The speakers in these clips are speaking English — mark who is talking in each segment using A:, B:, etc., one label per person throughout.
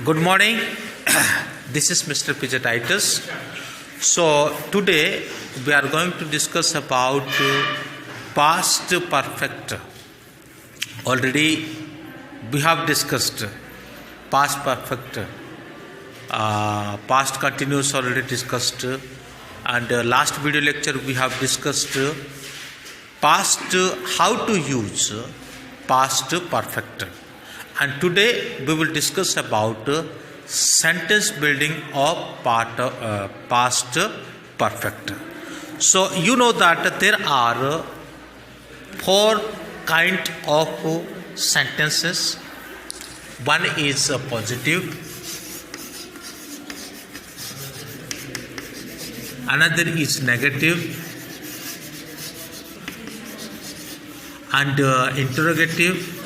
A: Good morning. This is Mr. Pijatitis. So today we are going to discuss about past perfect. Already we have discussed past perfect, past continuous already discussed, and last video lecture we have discussed past, how to use past perfect. And today we will discuss about sentence building of past perfect. So you know that there are four kind of sentences. One is positive, another is negative, and interrogative,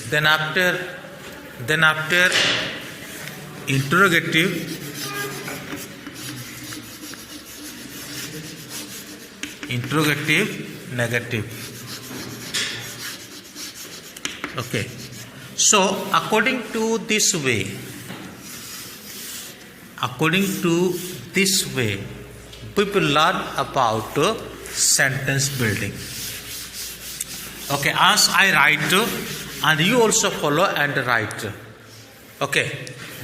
A: then after interrogative, negative. Okay, so according to this way, we will learn about sentence building. Okay, as I write and you also follow and write. Okay,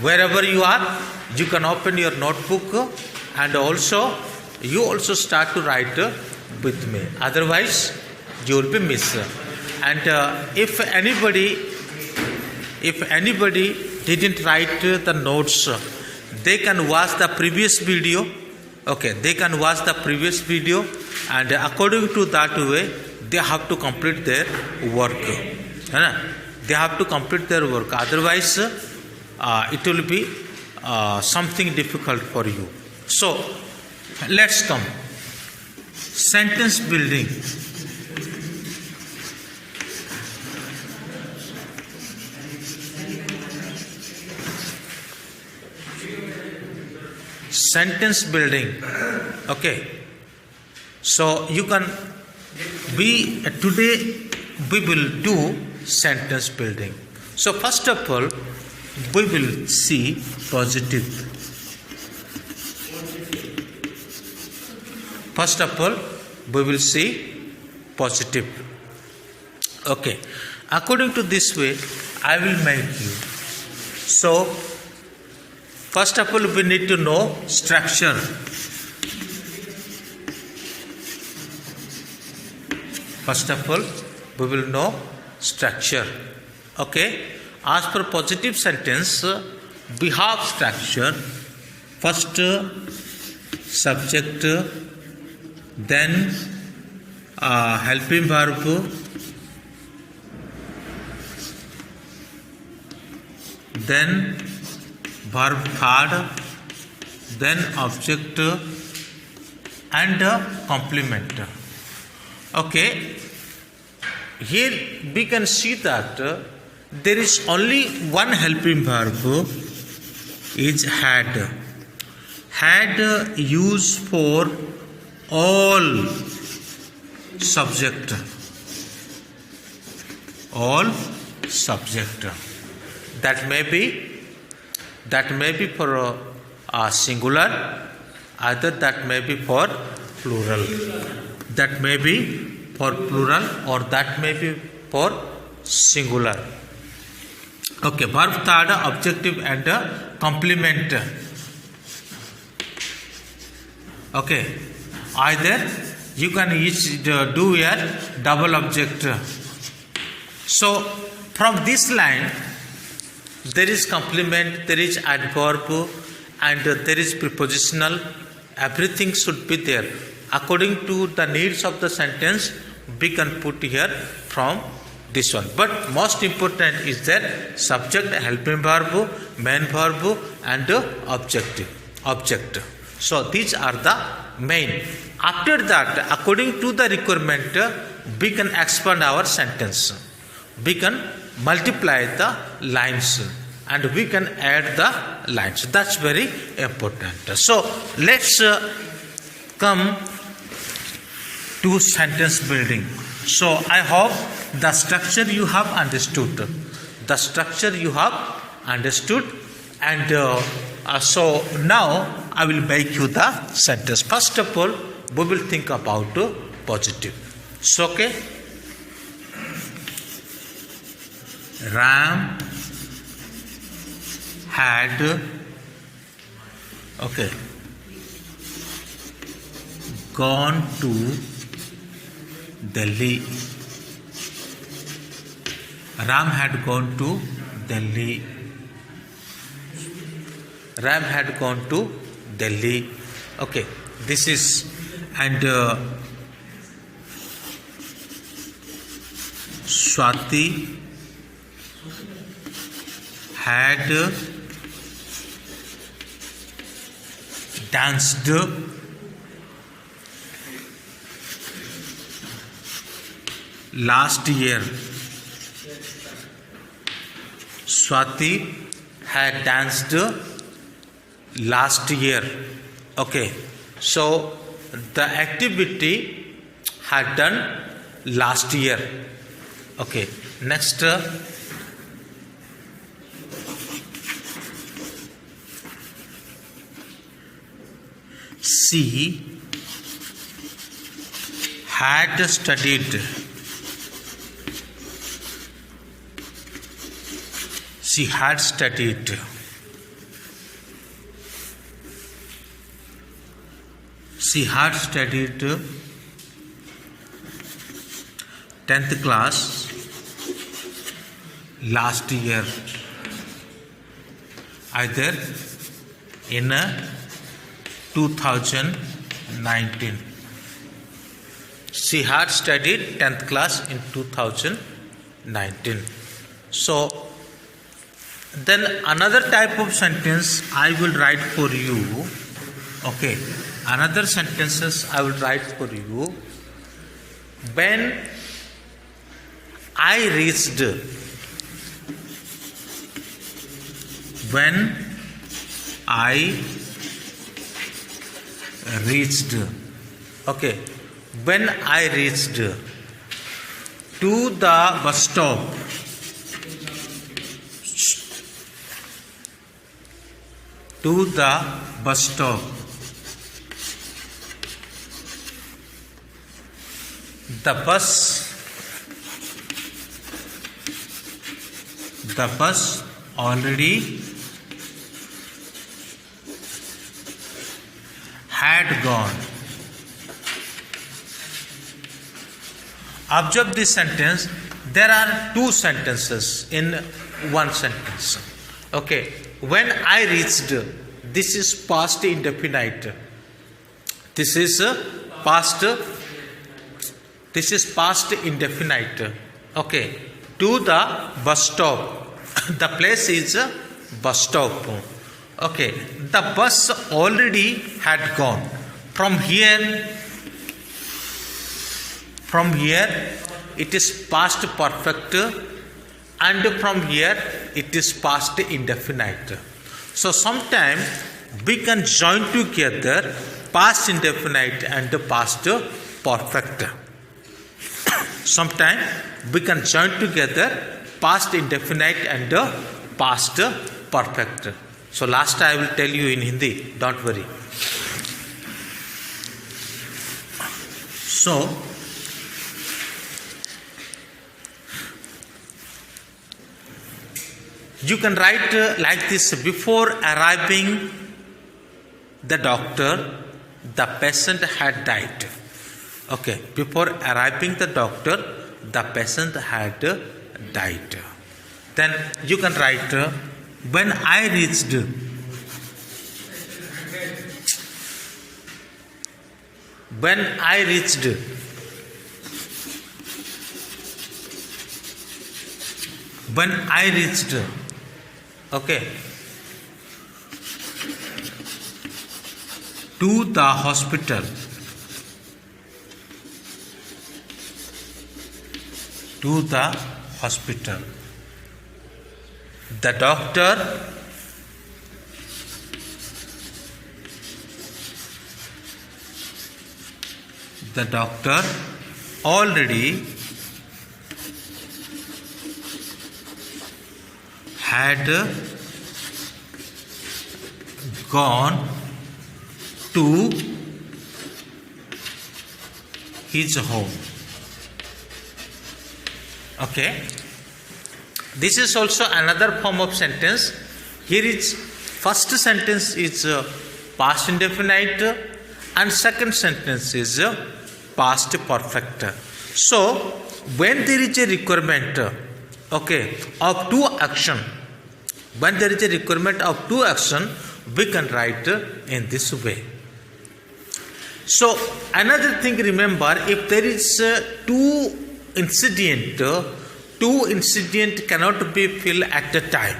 A: wherever you are, you can open your notebook and also you also start to write with me. Otherwise, you will be missed. And if anybody didn't write the notes, they can watch the previous video. Okay, they can watch the previous video, and according to that way, they have to complete their work. They have to complete their work. Otherwise, it will be something difficult for you. So, let's come. Sentence building. Sentence building. Okay. So, you can today we will do sentence building. So first of all, we will see positive. First of all, we will see positive. Okay. According to this way, I will make you. So first of all, we need to know structure. First of all, we will know structure. Okay. As per positive sentence, we have structure. First subject, then helping verb, then verb third, then object, and complement. Okay, here we can see that there is only one helping verb, is had. Had used for all subject. All subject. That may be for a singular, either that may be for plural. That may be for plural or that may be for singular. Okay, verb third, objective and complement. Okay, either you can each do a double object. So from this line, there is complement, there is adverb, and there is prepositional. Everything should be there. According to the needs of the sentence, we can put here from this one. But most important is that subject, helping verb, main verb, and object. So these are the main. After that, according to the requirement, we can expand our sentence. We can multiply the lines and we can add the lines. That's very important. So let's come to sentence building. So I hope the structure you have understood. The structure you have understood, and so now I will make you the sentence. First of all, we will think about positive. So okay, Ram had gone to Delhi. Ram had gone to Delhi. Ram had gone to Delhi. Okay, this is, and Swati had danced last year. Swati had danced last year. Okay, so the activity had done last year. Okay, next. She had studied. She had studied. She had studied 10th class last year, either in 2019. She had studied 10th class in 2019. So then another type of sentence I will write for you. Okay, another sentences I will write for you. When I reached. When I reached. Okay, when I reached to the bus stop. To the bus stop. The bus already had gone. Observe this sentence. There are two sentences in one sentence. Okay. When I reached, this is past indefinite. This is past indefinite. Okay. To the bus stop. The place is bus stop. Okay. The bus already had gone. From here it is past perfect, and from here it is past indefinite. So sometimes we can join together past indefinite and past perfect. Sometimes we can join together past indefinite and past perfect. So last I will tell you in Hindi, don't worry. So you can write like this: before arriving the doctor, the patient had died. Okay, before arriving the doctor, the patient had died. Then you can write when I reached. When I reached. When I reached. Okay. To the hospital. To the hospital. The doctor the doctor already had gone to his home. Okay. This is also another form of sentence. Here is first sentence is past indefinite and second sentence is past perfect. So when there is a requirement, okay, of two action, when there is a requirement of two action, we can write in this way. So another thing, remember, if there is two incident cannot be filled at a time.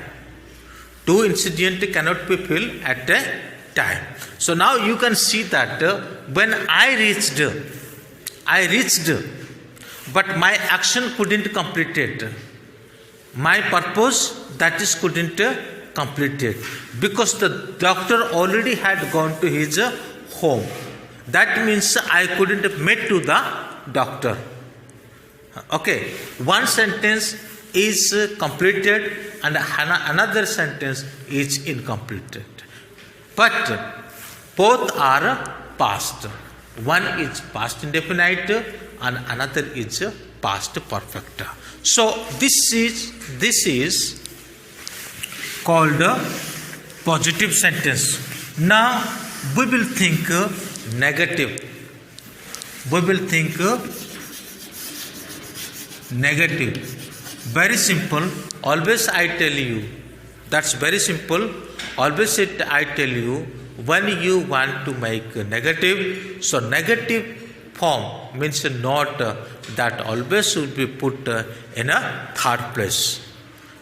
A: Two incident cannot be filled at a time. So now you can see that when I reached, but my action couldn't complete it. My purpose, that is, couldn't complete it because the doctor already had gone to his home. That means I couldn't meet to the doctor. Okay, one sentence is completed and another sentence is incompleted. But both are past. One is past indefinite and another is past perfect. So this is called a positive sentence. Now we will think negative. We will think negative. Very simple. Always I tell you. That's very simple. Always I tell you, when you want to make negative, so negative form means not that always will be put in a third place.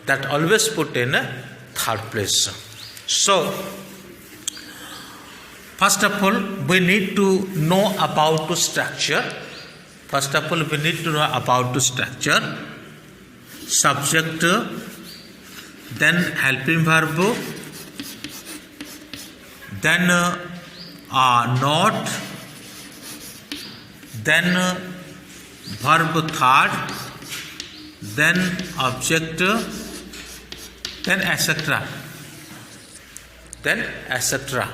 A: That always put in a third place. So first of all, we need to know about the structure. First of all, we need to know about the structure. Subject, then helping verb, then not, then verb third, then object, then etc. Then etc.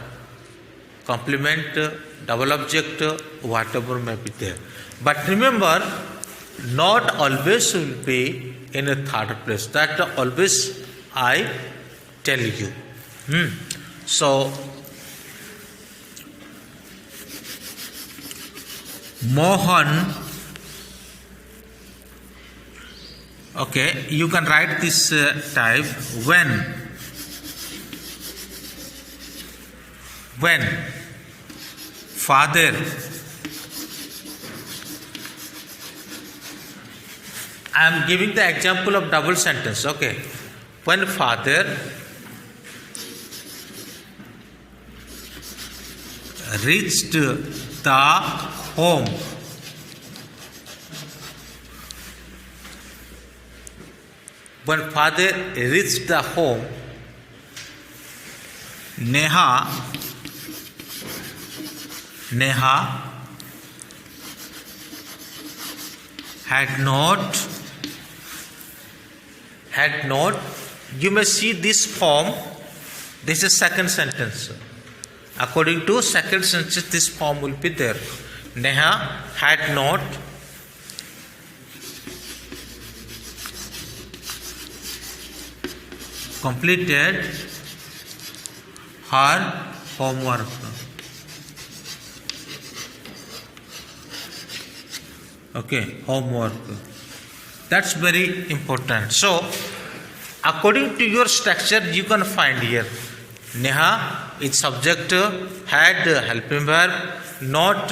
A: Complement, double object, whatever may be there. But remember, not always will be in a third place. That always I tell you. So, Mohan, okay, you can write this type when father I am giving the example of double sentence. Okay, when father reached the home, when father reached the home, Neha had not, you may see this form, this is second sentence. According to second sentence, this form will be there. Neha had not completed her homework. Okay, homework. That's very important. So, according to your structure, you can find here. Neha is subject, had helping verb, not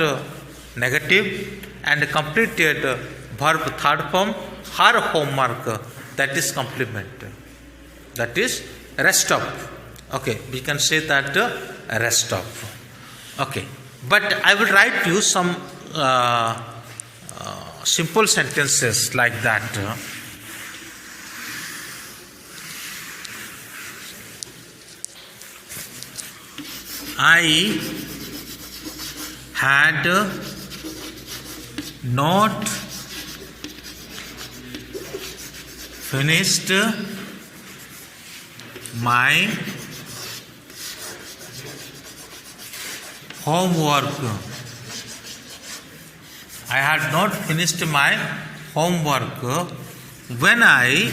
A: negative, and completed verb third form, her homework, that is complement. That is rest of. Okay, we can say that rest of. Okay, but I will write you some simple sentences like that. I had not finished my homework. I had not finished my homework when I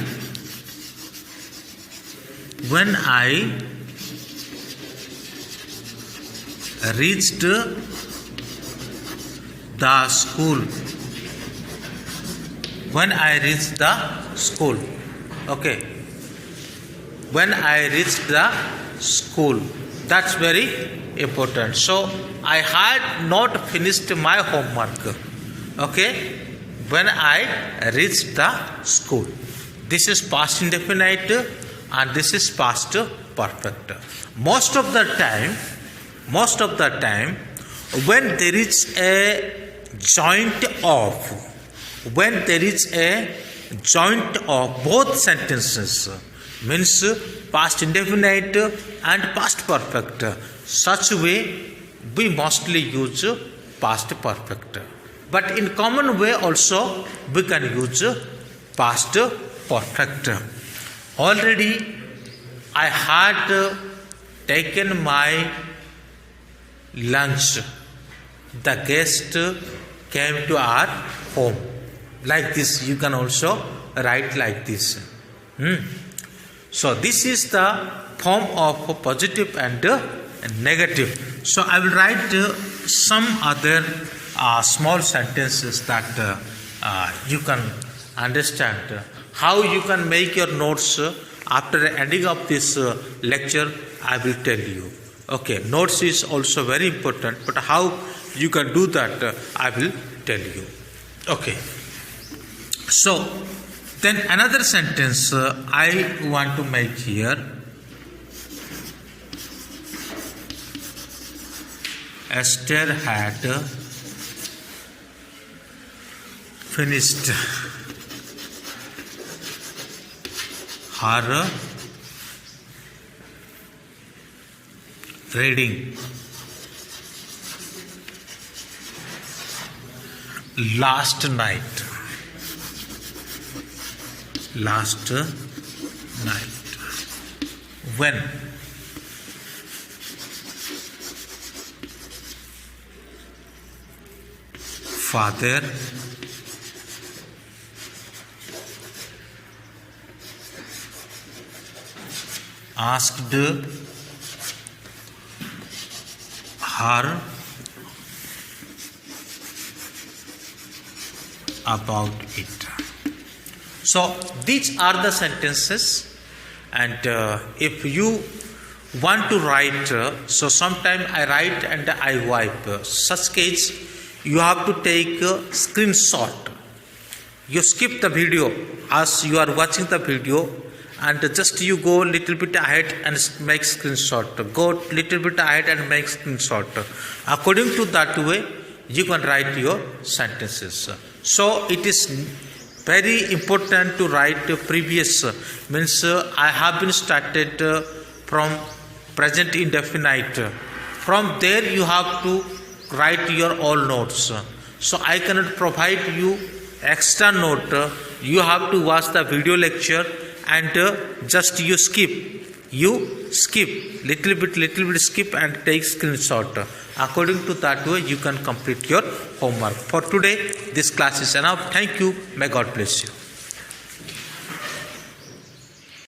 A: reached the school. When I reached the school. Okay. When I reached the school. That's very important. So, I had not finished my homework. Okay. When I reached the school. This is past indefinite and this is past perfect. Most of the time, when there is a joint of, both sentences, means past indefinite and past perfect, such way we mostly use past perfect. But in common way also we can use past perfect. Already I had taken my lunch. The guest came to our home. Like this, you can also write like this. So this is the form of positive and negative. So I will write some other small sentences that you can understand how you can make your notes. After ending of this lecture, I will tell you. Okay, notes is also very important, but how you can do that, I will tell you. Okay. So, then another sentence I want to make here. Esther had finished her reading last night. When father asked her about it. So these are the sentences, and if you want to write, so sometime I write and I wipe. Such case, you have to take a screenshot. You skip the video as you are watching the video, and just you go little bit ahead and make screenshot. Go little bit ahead and make screenshot. According to that way, you can write your sentences. So it is very important to write previous, means I have been started from present indefinite. From there you have to write your all notes. So I cannot provide you extra note. You have to watch the video lecture and just you skip little bit skip and take screenshot. According to that way you can complete your homework. For today this class is enough. Thank you. May God bless you.